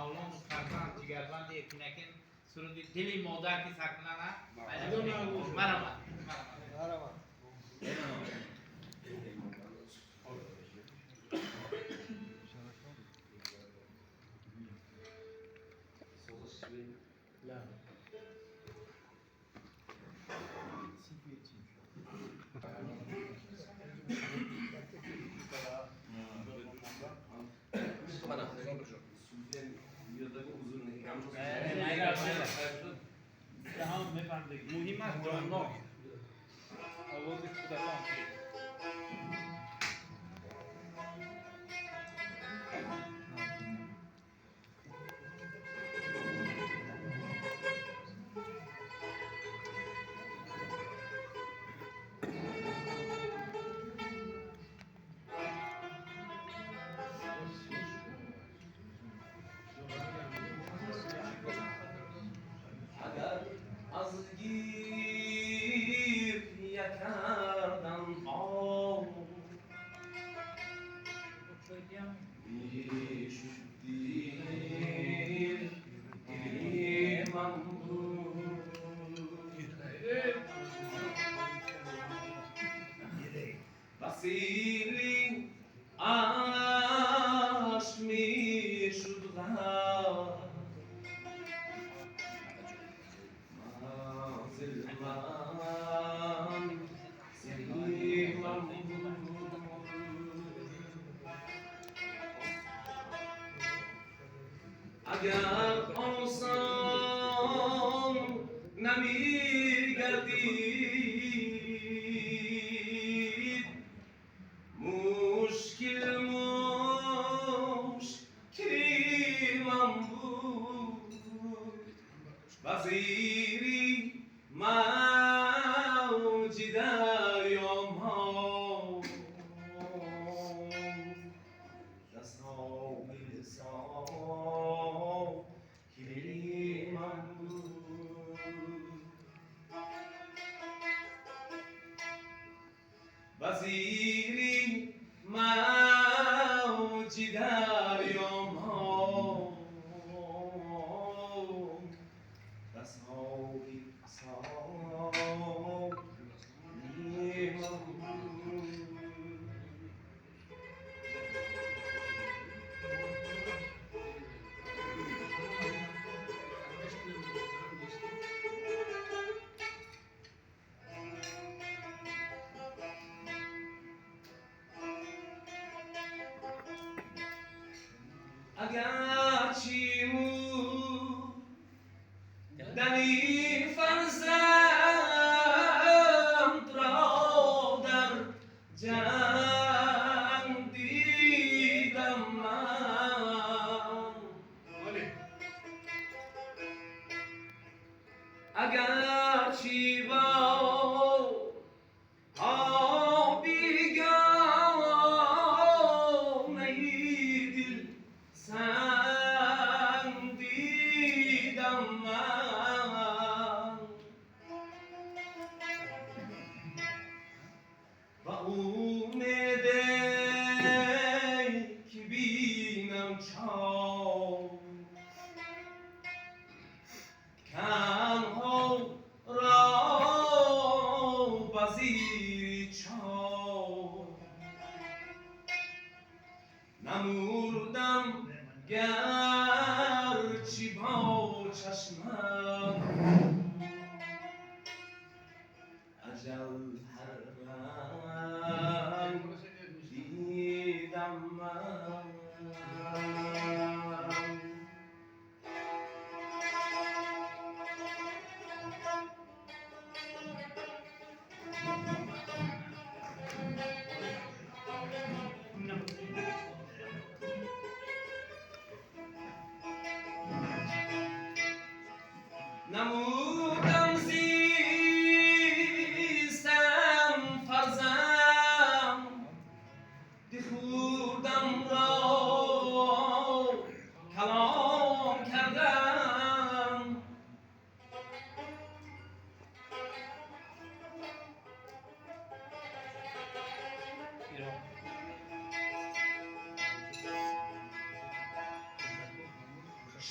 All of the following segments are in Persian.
اولون سرطان جگربند یکنکن سرودی دلی مودا کی سکنه نه مرا مهم است جانناک آوازش کودکان از گیر یکردم آب بیش دیر من بود وسیلی عشق می شد اگر آسان نمی گردید مشکل من بود وزیری موج دریام ها دستای ساحلی من بود وزیری موج دریام ها دستای ساحلی من بود اگر چی مو دنی فرزند را در جنگ دیدم من اگر چی با و اومده که بینم چاو کنها را بزیر چاو نمردم گرچی با چشمم اجل هر رنگ دیدم من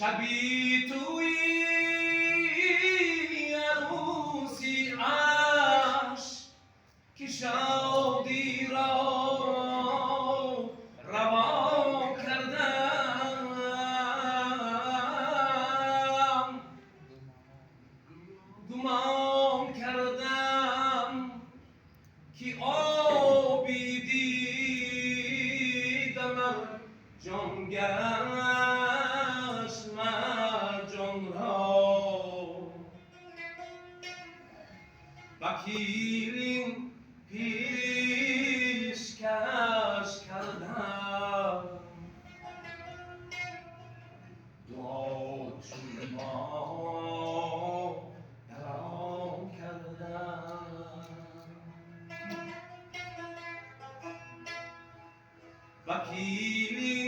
شبی توی عروسی عشق که شادی را روا کردم گمان کردم که آبی دیدم جان گشت مرجان را وکیلین پیشکش کردم دعا چون ما درام کردم وکیلی